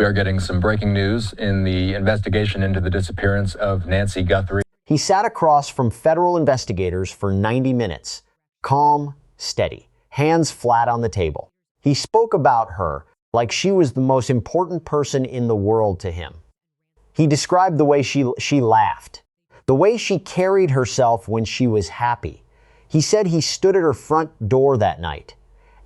We are getting some breaking news in the investigation into the disappearance of Nancy Guthrie. He sat across from federal investigators for 90 minutes, calm, steady, hands flat on the table. He spoke about her like she was the most important person in the world to him. He described the way she laughed, the way she carried herself when she was happy. He said he stood at her front door that night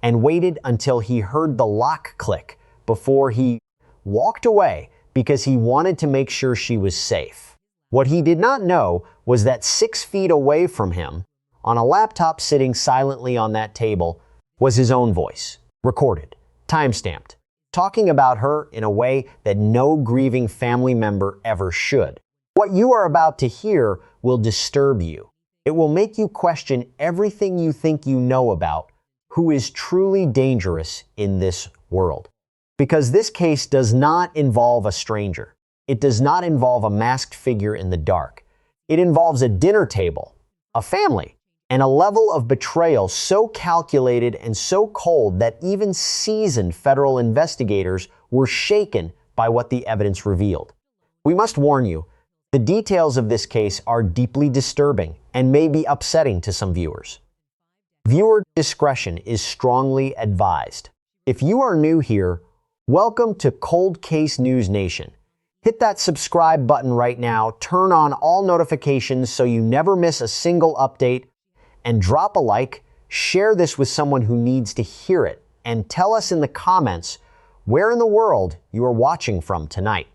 and waited until he heard the lock click before he walked away because he wanted to make sure she was safe. What he did not know was that 6 feet away from him, on a laptop sitting silently on that table, was his own voice, recorded, time-stamped, talking about her in a way that no grieving family member ever should. What you are about to hear will disturb you. It will make you question everything you think you know about who is truly dangerous in this world. Because this case does not involve a stranger. It does not involve a masked figure in the dark. It involves a dinner table, a family, and a level of betrayal so calculated and so cold that even seasoned federal investigators were shaken by what the evidence revealed. We must warn you, the details of this case are deeply disturbing and may be upsetting to some viewers. Viewer discretion is strongly advised. If you are new here, welcome to Cold Case News Nation. Hit that subscribe button right now, turn on all notifications so you never miss a single update, and drop a like, share this with someone who needs to hear it, and tell us in the comments where in the world you are watching from tonight.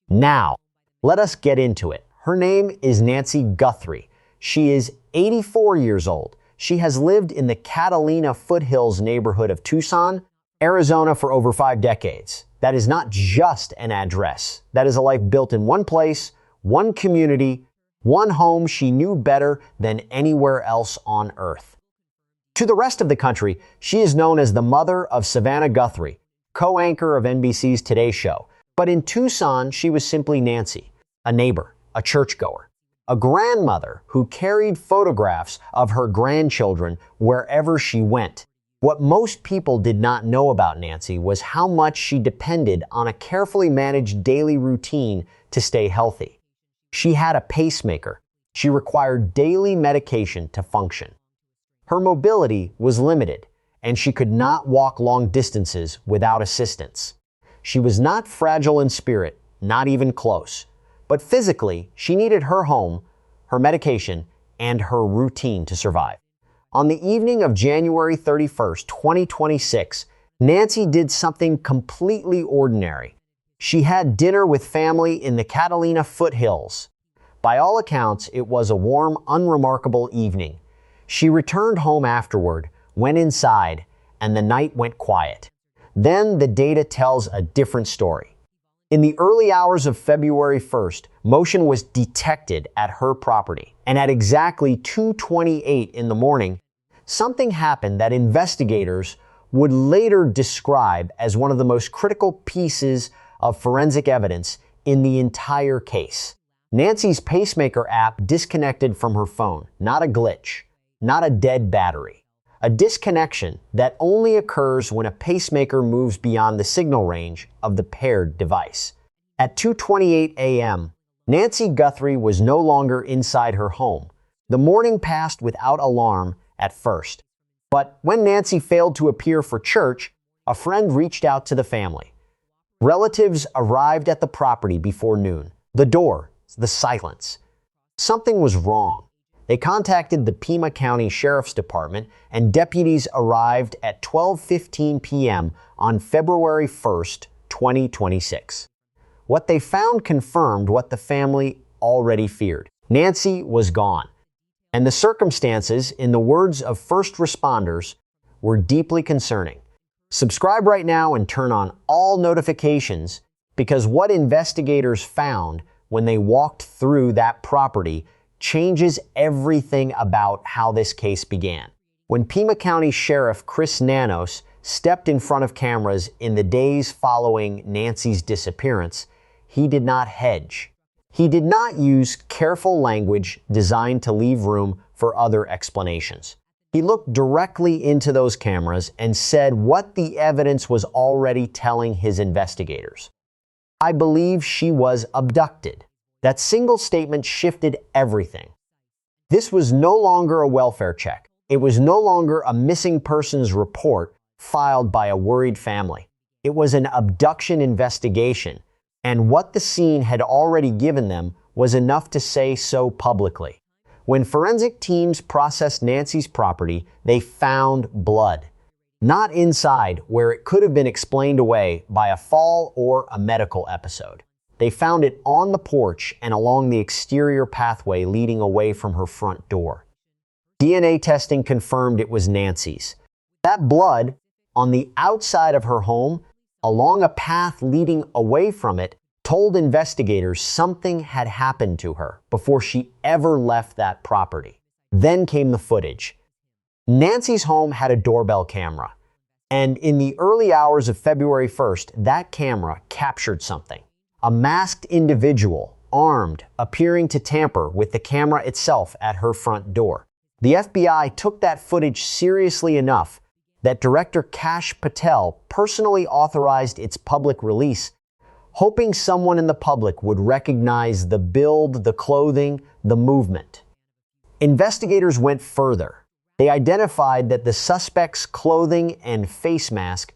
Now, let us get into it. Her name is Nancy Guthrie. She is 84 years old. She has lived in the Catalina foothills neighborhood of Tucson, Arizona for over 5 decades. That is not just an address. That is a life built in one place, one community, one home she knew better than anywhere else on earth. To the rest of the country, she is known as the mother of Savannah Guthrie, co-anchor of NBC's Today Show. But in Tucson, she was simply Nancy, a neighbor, a churchgoer, a grandmother who carried photographs of her grandchildren wherever she went. What most people did not know about Nancy was how much she depended on a carefully managed daily routine to stay healthy. She had a pacemaker. She required daily medication to function. Her mobility was limited, and she could not walk long distances without assistance. She was not fragile in spirit, not even close. But physically, she needed her home, her medication, and her routine to survive. On the evening of January 31st, 2026, Nancy did something completely ordinary. She had dinner with family in the Catalina foothills. By all accounts, it was a warm, unremarkable evening. She returned home afterward, went inside, and the night went quiet. Then the data tells a different story. In the early hours of February 1st, motion was detected at her property, and at exactly 2:28 in the morning, something happened that investigators would later describe as one of the most critical pieces of forensic evidence in the entire case. Nancy's pacemaker app disconnected from her phone, not a glitch, not a dead battery. A disconnection that only occurs when a pacemaker moves beyond the signal range of the paired device. At 2:28 a.m., Nancy Guthrie was no longer inside her home. The morning passed without alarm at first. But when Nancy failed to appear for church, a friend reached out to the family. Relatives arrived at the property before noon. The door, the silence. Something was wrong. They contacted the Pima County Sheriff's Department, and deputies arrived at 12:15 p.m. on February 1st, 2026. What they found confirmed what the family already feared. Nancy was gone. And the circumstances, in the words of first responders, were deeply concerning. Subscribe right now and turn on all notifications, because what investigators found when they walked through that property changes everything about how this case began. When Pima County Sheriff Chris Nanos stepped in front of cameras in the days following Nancy's disappearance, he did not hedge. He did not use careful language designed to leave room for other explanations. He looked directly into those cameras and said what the evidence was already telling his investigators. "I believe she was abducted." That single statement shifted everything. This was no longer a welfare check. It was no longer a missing persons report filed by a worried family. It was an abduction investigation, and what the scene had already given them was enough to say so publicly. When forensic teams processed Nancy's property, they found blood. Not inside, where it could have been explained away by a fall or a medical episode. They found it on the porch and along the exterior pathway leading away from her front door. DNA testing confirmed it was Nancy's. That blood, on the outside of her home, along a path leading away from it, told investigators something had happened to her before she ever left that property. Then came the footage. Nancy's home had a doorbell camera, and in the early hours of February 1st, that camera captured something. A masked individual, armed, appearing to tamper with the camera itself at her front door. The FBI took that footage seriously enough that Director Kash Patel personally authorized its public release, hoping someone in the public would recognize the build, the clothing, the movement. Investigators went further. They identified that the suspect's clothing and face mask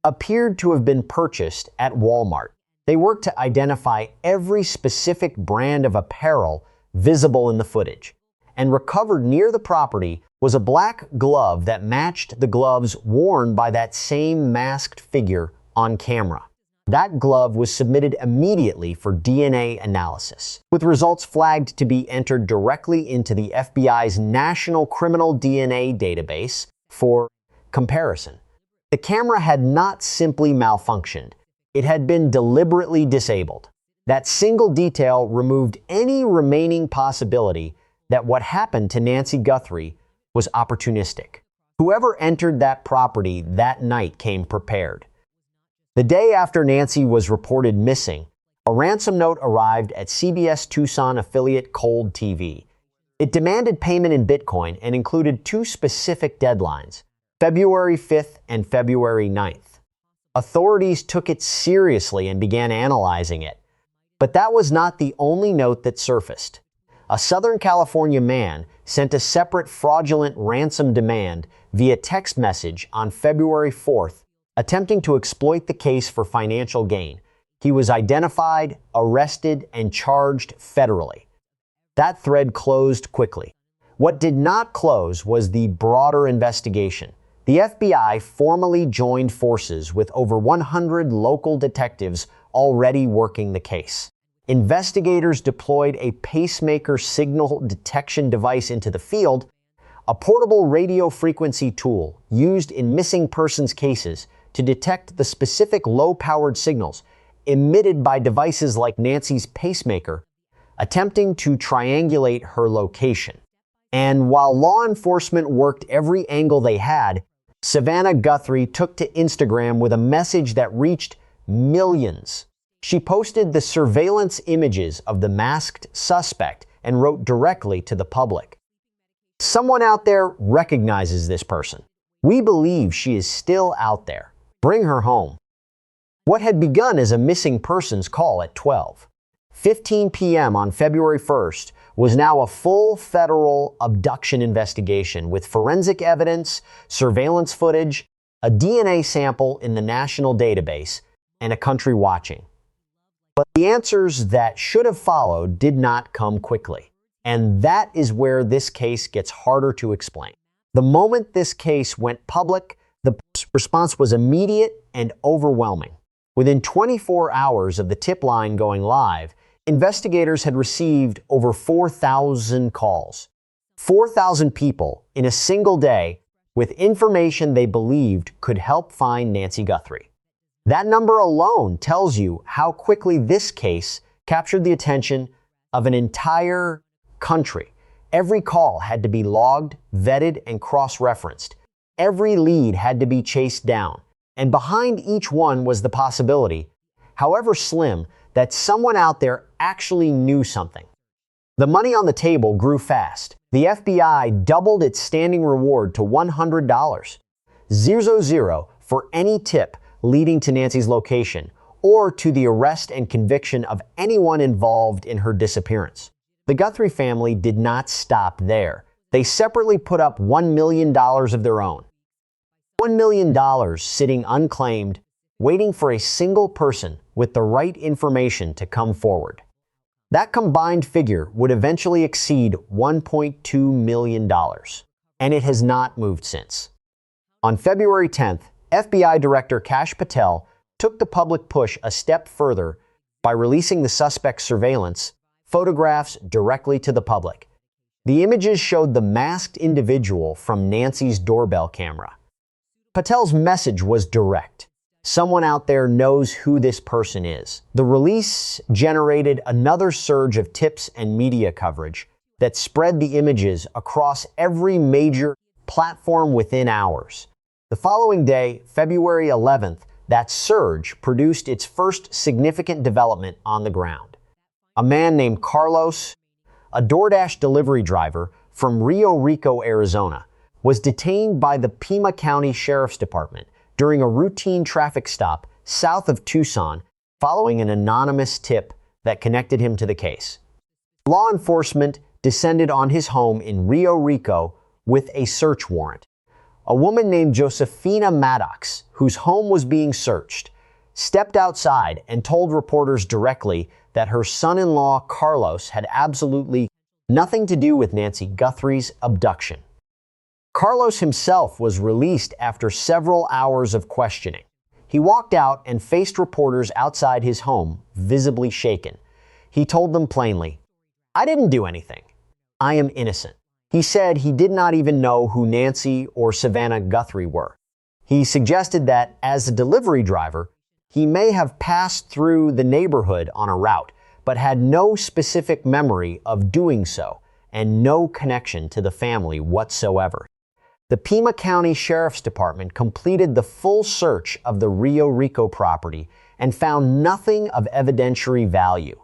appeared to have been purchased at Walmart. They worked to identify every specific brand of apparel visible in the footage, and recovered near the property was a black glove that matched the gloves worn by that same masked figure on camera. That glove was submitted immediately for DNA analysis, with results flagged to be entered directly into the FBI's National Criminal DNA Database for comparison. The camera had not simply malfunctioned. It had been deliberately disabled. That single detail removed any remaining possibility that what happened to Nancy Guthrie was opportunistic. Whoever entered that property that night came prepared. The day after Nancy was reported missing, a ransom note arrived at CBS Tucson affiliate Cold TV. It demanded payment in Bitcoin and included two specific deadlines, February 5th and February 9th. Authorities took it seriously and began analyzing it. But that was not the only note that surfaced. A Southern California man sent a separate fraudulent ransom demand via text message on February 4th, attempting to exploit the case for financial gain. He was identified, arrested, and charged federally. That thread closed quickly. What did not close was the broader investigation. The FBI formally joined forces with over 100 local detectives already working the case. Investigators deployed a pacemaker signal detection device into the field, a portable radio frequency tool used in missing persons cases to detect the specific low-powered signals emitted by devices like Nancy's pacemaker, attempting to triangulate her location. And while law enforcement worked every angle they had, Savannah Guthrie took to Instagram with a message that reached millions. She posted the surveillance images of the masked suspect and wrote directly to the public. "Someone out there recognizes this person. We believe she is still out there. Bring her home." What had begun as a missing persons call at 12:15 p.m. on February 1st was now a full federal abduction investigation with forensic evidence, surveillance footage, a DNA sample in the national database, and a country watching. But the answers that should have followed did not come quickly. And that is where this case gets harder to explain. The moment this case went public, the response was immediate and overwhelming. Within 24 hours of the tip line going live, investigators had received over 4,000 calls. 4,000 people in a single day with information they believed could help find Nancy Guthrie. That number alone tells you how quickly this case captured the attention of an entire country. Every call had to be logged, vetted, and cross-referenced. Every lead had to be chased down. And behind each one was the possibility, however slim, that someone out there actually knew something. The money on the table grew fast. The FBI doubled its standing reward to $100. 000 for any tip leading to Nancy's location, or to the arrest and conviction of anyone involved in her disappearance. The Guthrie family did not stop there. They separately put up $1 million of their own. $1 million sitting unclaimed, waiting for a single person with the right information to come forward. That combined figure would eventually exceed $1.2 million, and it has not moved since. On February 10th, FBI Director Kash Patel took the public push a step further by releasing the suspect's surveillance photographs directly to the public. The images showed the masked individual from Nancy's doorbell camera. Patel's message was direct. Someone out there knows who this person is. The release generated another surge of tips and media coverage that spread the images across every major platform within hours. The following day, February 11th, that surge produced its first significant development on the ground. A man named Carlos, a DoorDash delivery driver from Rio Rico, Arizona, was detained by the Pima County Sheriff's Department during a routine traffic stop south of Tucson following an anonymous tip that connected him to the case. Law enforcement descended on his home in Rio Rico with a search warrant. A woman named Josefina Maddox, whose home was being searched, stepped outside and told reporters directly that her son-in-law Carlos had absolutely nothing to do with Nancy Guthrie's abduction. Carlos himself was released after several hours of questioning. He walked out and faced reporters outside his home, visibly shaken. He told them plainly, "I didn't do anything. I am innocent." He said he did not even know who Nancy or Savannah Guthrie were. He suggested that, as a delivery driver, he may have passed through the neighborhood on a route, but had no specific memory of doing so and no connection to the family whatsoever. The Pima County Sheriff's Department completed the full search of the Rio Rico property and found nothing of evidentiary value.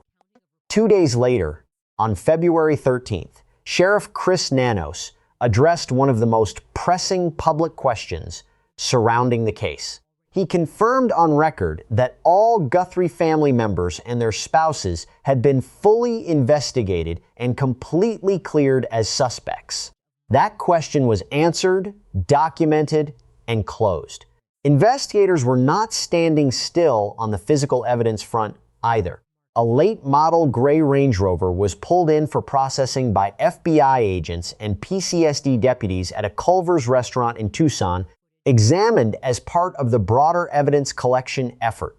2 days later, on February 13th, Sheriff Chris Nanos addressed one of the most pressing public questions surrounding the case. He confirmed on record that all Guthrie family members and their spouses had been fully investigated and completely cleared as suspects. That question was answered, documented, and closed. Investigators were not standing still on the physical evidence front either. A late model gray Range Rover was pulled in for processing by FBI agents and PCSD deputies at a Culver's restaurant in Tucson, examined as part of the broader evidence collection effort.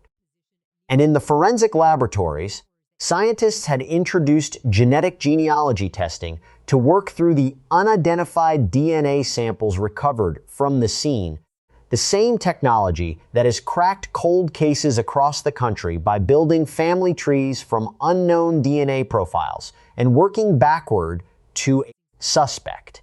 And in the forensic laboratories, scientists had introduced genetic genealogy testing to work through the unidentified DNA samples recovered from the scene, the same technology that has cracked cold cases across the country by building family trees from unknown DNA profiles and working backward to a suspect.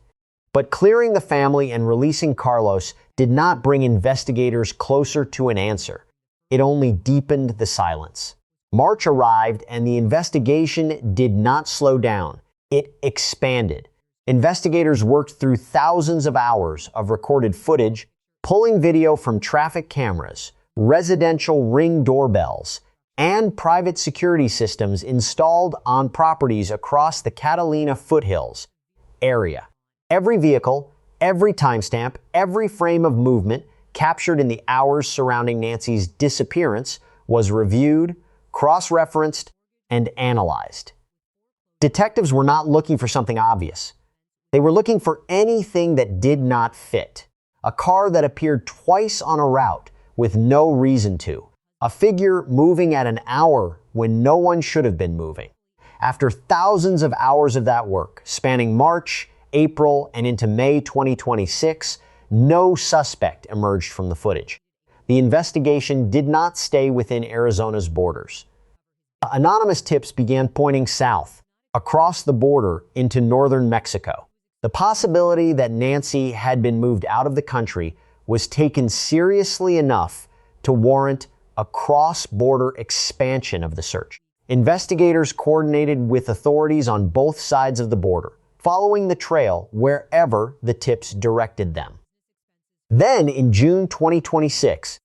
But clearing the family and releasing Carlos did not bring investigators closer to an answer. It only deepened the silence. March arrived and the investigation did not slow down. It expanded. Investigators worked through thousands of hours of recorded footage, pulling video from traffic cameras, residential Ring doorbells, and private security systems installed on properties across the Catalina foothills area. Every vehicle, every timestamp, every frame of movement captured in the hours surrounding Nancy's disappearance was reviewed, cross-referenced, and analyzed. Detectives were not looking for something obvious. They were looking for anything that did not fit. A car that appeared twice on a route with no reason to. A figure moving at an hour when no one should have been moving. After thousands of hours of that work, spanning March, April, and into May 2026, no suspect emerged from the footage. The investigation did not stay within Arizona's borders. Anonymous tips began pointing south, across the border into northern Mexico. The possibility that Nancy had been moved out of the country was taken seriously enough to warrant a cross-border expansion of the search. Investigators coordinated with authorities on both sides of the border, following the trail wherever the tips directed them. Then, in June 2026,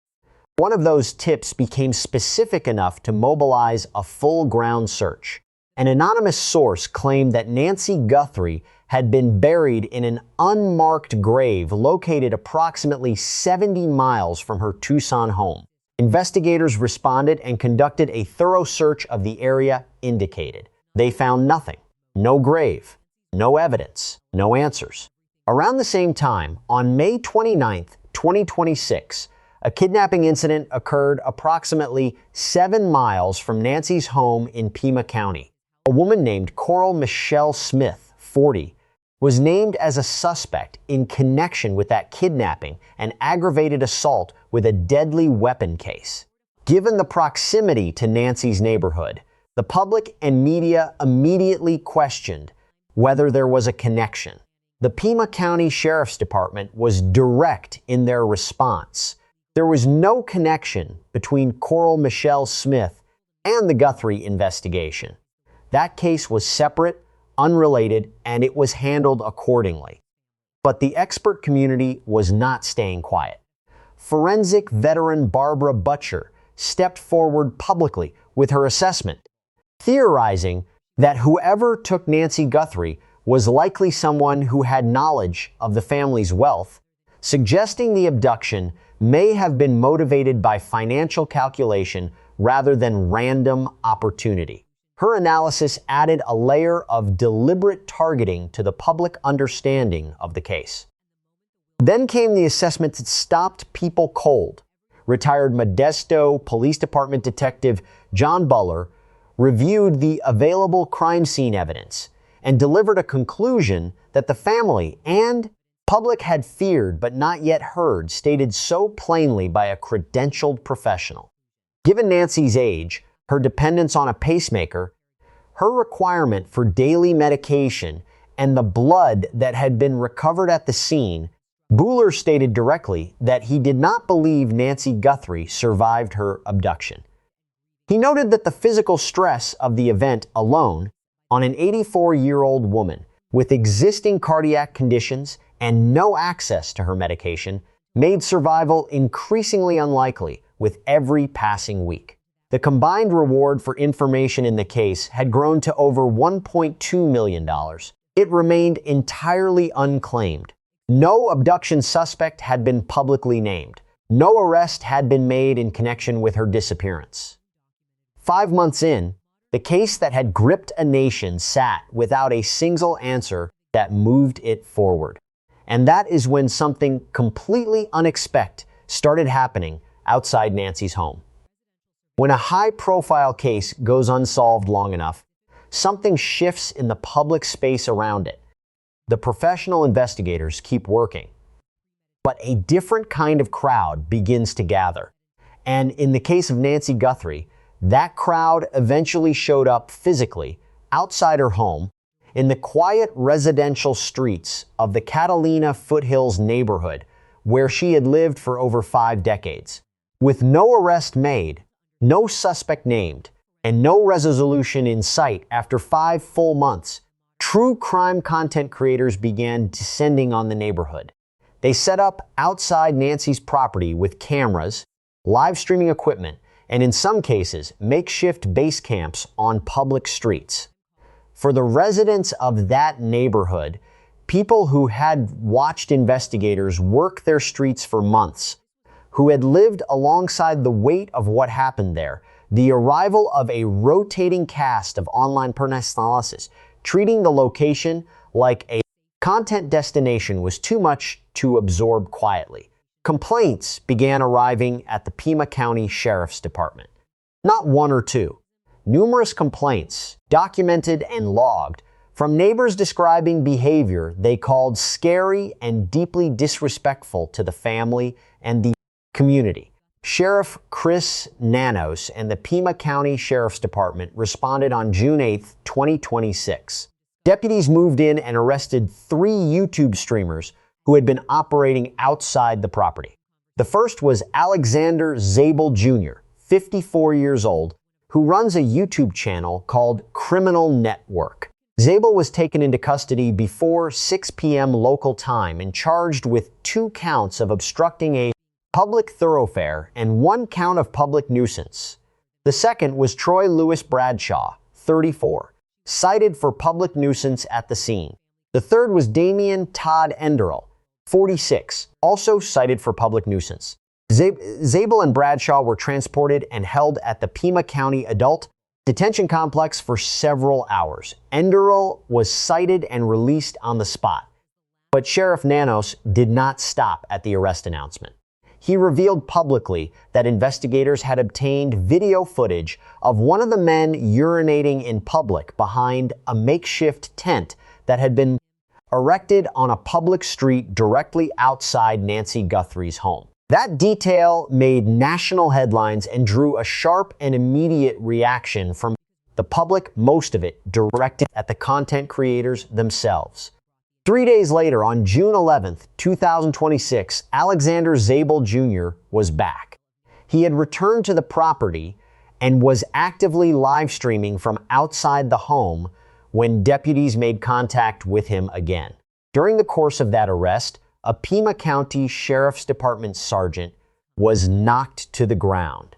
One of those tips became specific enough to mobilize a full ground search. An anonymous source claimed that Nancy Guthrie had been buried in an unmarked grave located approximately 70 miles from her Tucson home. Investigators responded and conducted a thorough search of the area indicated. They found nothing. No grave, no evidence, no answers. Around the same time, on May 29, 2026, a kidnapping incident occurred approximately 7 miles from Nancy's home in Pima County. A woman named Coral Michelle Smith, 40, was named as a suspect in connection with that kidnapping and aggravated assault with a deadly weapon case. Given the proximity to Nancy's neighborhood, the public and media immediately questioned whether there was a connection. The Pima County Sheriff's Department was direct in their response. There was no connection between Coral Michelle Smith and the Guthrie investigation. That case was separate, unrelated, and it was handled accordingly. But the expert community was not staying quiet. Forensic veteran Barbara Butcher stepped forward publicly with her assessment, theorizing that whoever took Nancy Guthrie was likely someone who had knowledge of the family's wealth, suggesting the abduction may have been motivated by financial calculation rather than random opportunity. Her analysis added a layer of deliberate targeting to the public understanding of the case. Then came the assessment that stopped people cold. Retired Modesto Police Department Detective John Buller reviewed the available crime scene evidence and delivered a conclusion that the family and public had feared but not yet heard, stated so plainly by a credentialed professional. Given Nancy's age, her dependence on a pacemaker, her requirement for daily medication, and the blood that had been recovered at the scene, Buller stated directly that he did not believe Nancy Guthrie survived her abduction. He noted that the physical stress of the event alone on an 84-year-old woman with existing cardiac conditions and no access to her medication made survival increasingly unlikely with every passing week. The combined reward for information in the case had grown to over $1.2 million. It remained entirely unclaimed. No abduction suspect had been publicly named. No arrest had been made in connection with her disappearance. 5 months in, the case that had gripped a nation sat without a single answer that moved it forward. And that is when something completely unexpected started happening outside Nancy's home. When a high-profile case goes unsolved long enough, something shifts in the public space around it. The professional investigators keep working, but a different kind of crowd begins to gather. And in the case of Nancy Guthrie, that crowd eventually showed up physically outside her home in the quiet residential streets of the Catalina Foothills neighborhood where she had lived for over 5 decades. With no arrest made, no suspect named, and no resolution in sight after 5 full months, true crime content creators began descending on the neighborhood. They set up outside Nancy's property with cameras, live streaming equipment, and in some cases, makeshift base camps on public streets. For the residents of that neighborhood, people who had watched investigators work their streets for months, who had lived alongside the weight of what happened there, the arrival of a rotating cast of online personalities, treating the location like a content destination was too much to absorb quietly. Complaints began arriving at the Pima County Sheriff's Department. Not one or two. Numerous complaints, documented and logged, from neighbors describing behavior they called scary and deeply disrespectful to the family and the community. Sheriff Chris Nanos and the Pima County Sheriff's Department responded on June 8, 2026. Deputies moved in and arrested 3 YouTube streamers who had been operating outside the property. The first was Alexander Zabel Jr., 54 years old, who runs a YouTube channel called Criminal Network. Zabel was taken into custody before 6 p.m. local time and charged with 2 counts of obstructing a public thoroughfare, and 1 count of public nuisance. The second was Troy Lewis Bradshaw, 34, cited for public nuisance at the scene. The third was Damian Todd Enderle, 46, also cited for public nuisance. Zabel and Bradshaw were transported and held at the Pima County Adult Detention Complex for several hours. Enderle was cited and released on the spot, but Sheriff Nanos did not stop at the arrest announcement. He revealed publicly that investigators had obtained video footage of one of the men urinating in public behind a makeshift tent that had been erected on a public street directly outside Nancy Guthrie's home. That detail made national headlines and drew a sharp and immediate reaction from the public, most of it directed at the content creators themselves. 3 days later, on June 11, 2026, Alexander Zabel Jr. was back. He had returned to the property and was actively live streaming from outside the home when deputies made contact with him again. During the course of that arrest, a Pima County Sheriff's Department sergeant was knocked to the ground.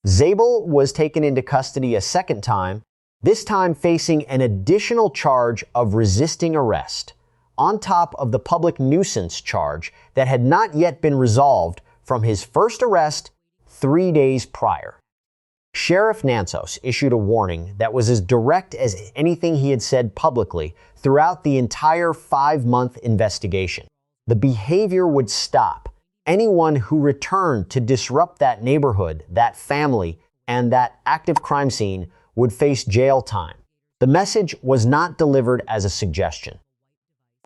Zabel was taken into custody a second time, this time facing an additional charge of resisting arrest, on top of the public nuisance charge that had not yet been resolved from his first arrest 3 days prior. Sheriff Nansos issued a warning that was as direct as anything he had said publicly throughout the entire 5-month investigation. The behavior would stop. Anyone who returned to disrupt that neighborhood, that family, and that active crime scene would face jail time. The message was not delivered as a suggestion.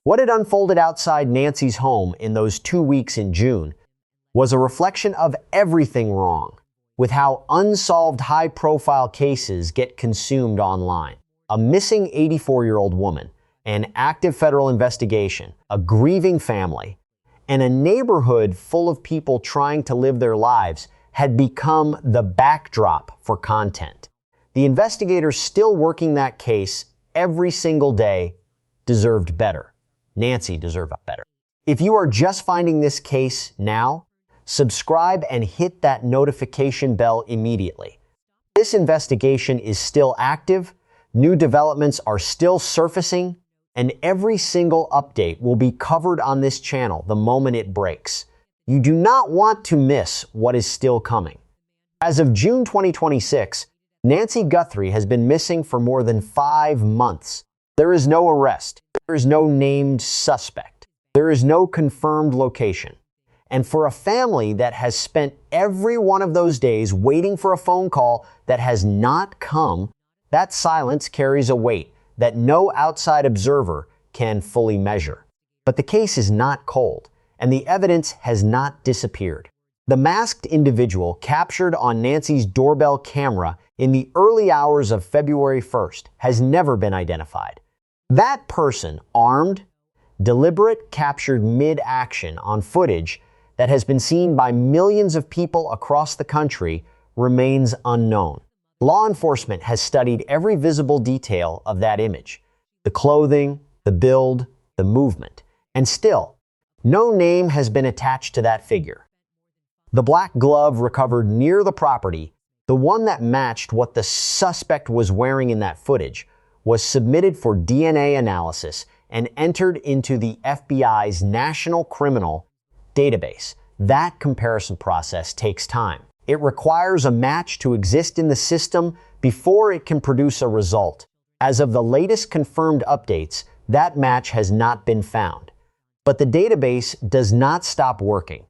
What had unfolded outside Nancy's home in those 2 weeks in June was a reflection of everything wrong with how unsolved high-profile cases get consumed online. A missing 84-year-old woman, an active federal investigation, a grieving family, and a neighborhood full of people trying to live their lives had become the backdrop for content. The investigators still working that case every single day deserved better. Nancy deserved better. If you are just finding this case now, subscribe and hit that notification bell immediately. This investigation is still active, new developments are still surfacing, and every single update will be covered on this channel the moment it breaks. You do not want to miss what is still coming. As of June 2026, Nancy Guthrie has been missing for more than 5 months. There is no arrest. There is no named suspect. There is no confirmed location. And for a family that has spent every one of those days waiting for a phone call that has not come, that silence carries a weight that no outside observer can fully measure. But the case is not cold, and the evidence has not disappeared. The masked individual captured on Nancy's doorbell camera in the early hours of February 1st has never been identified. That person, armed, deliberate, captured mid-action on footage that has been seen by millions of people across the country, remains unknown. Law enforcement has studied every visible detail of that image, the clothing, the build, the movement, and still, no name has been attached to that figure. The black glove recovered near the property, the one that matched what the suspect was wearing in that footage, was submitted for DNA analysis and entered into the FBI's National Criminal Database. That comparison process takes time. It requires a match to exist in the system before it can produce a result. As of the latest confirmed updates, that match has not been found. But the database does not stop working.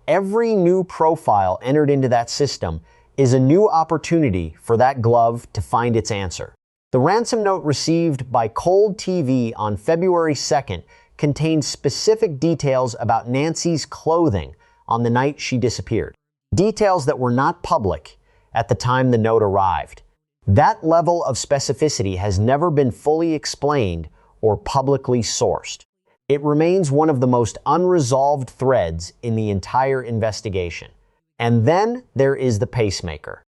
Every new profile entered into that system is a new opportunity for that glove to find its answer. The ransom note received by Cold TV on February 2nd contained specific details about Nancy's clothing on the night she disappeared. Details that were not public at the time the note arrived. That level of specificity has never been fully explained or publicly sourced. It remains one of the most unresolved threads in the entire investigation. And then there is the pacemaker.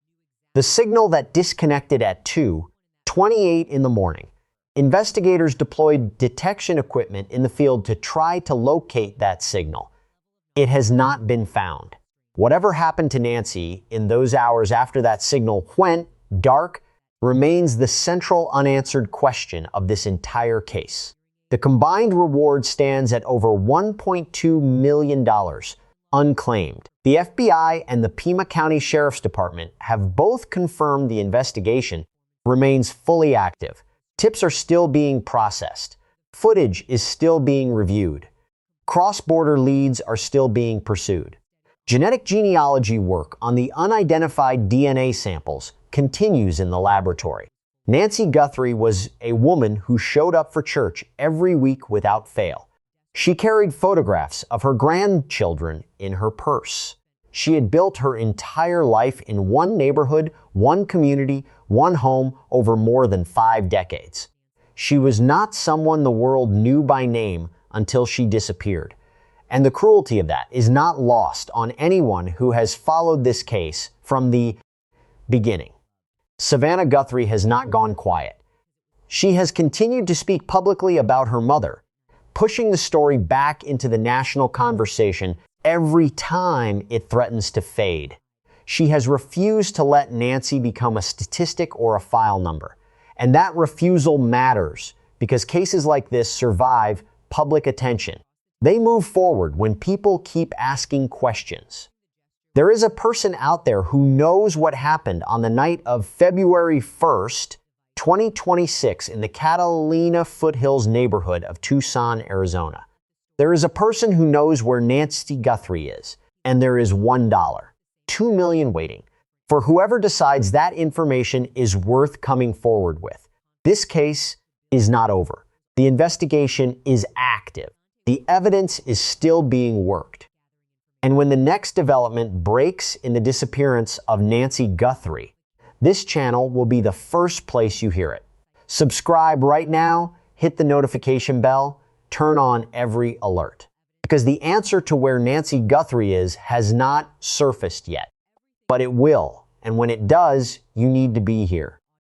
The signal that disconnected at 2:28 in the morning. Investigators deployed detection equipment in the field to try to locate that signal. It has not been found. Whatever happened to Nancy in those hours after that signal went dark remains the central unanswered question of this entire case. The combined reward stands at over $1.2 million, unclaimed. The FBI and the Pima County Sheriff's Department have both confirmed the investigation remains fully active. Tips are still being processed. Footage is still being reviewed. Cross-border leads are still being pursued. Genetic genealogy work on the unidentified DNA samples continues in the laboratory. Nancy Guthrie was a woman who showed up for church every week without fail. She carried photographs of her grandchildren in her purse. She had built her entire life in one neighborhood, one community, one home over more than 5 decades. She was not someone the world knew by name until she disappeared. And the cruelty of that is not lost on anyone who has followed this case from the beginning. Savannah Guthrie has not gone quiet. She has continued to speak publicly about her mother, pushing the story back into the national conversation every time it threatens to fade. She has refused to let Nancy become a statistic or a file number. And that refusal matters because cases like this survive public attention. They move forward when people keep asking questions. There is a person out there who knows what happened on the night of February 1st, 2026 in the Catalina Foothills neighborhood of Tucson, Arizona. There is a person who knows where Nancy Guthrie is, and there is $1, $2 million waiting for whoever decides that information is worth coming forward with. This case is not over. The investigation is active. The evidence is still being worked. And when the next development breaks in the disappearance of Nancy Guthrie, this channel will be the first place you hear it. Subscribe right now, hit the notification bell, turn on every alert. Because the answer to where Nancy Guthrie is has not surfaced yet. But it will, and when it does, you need to be here.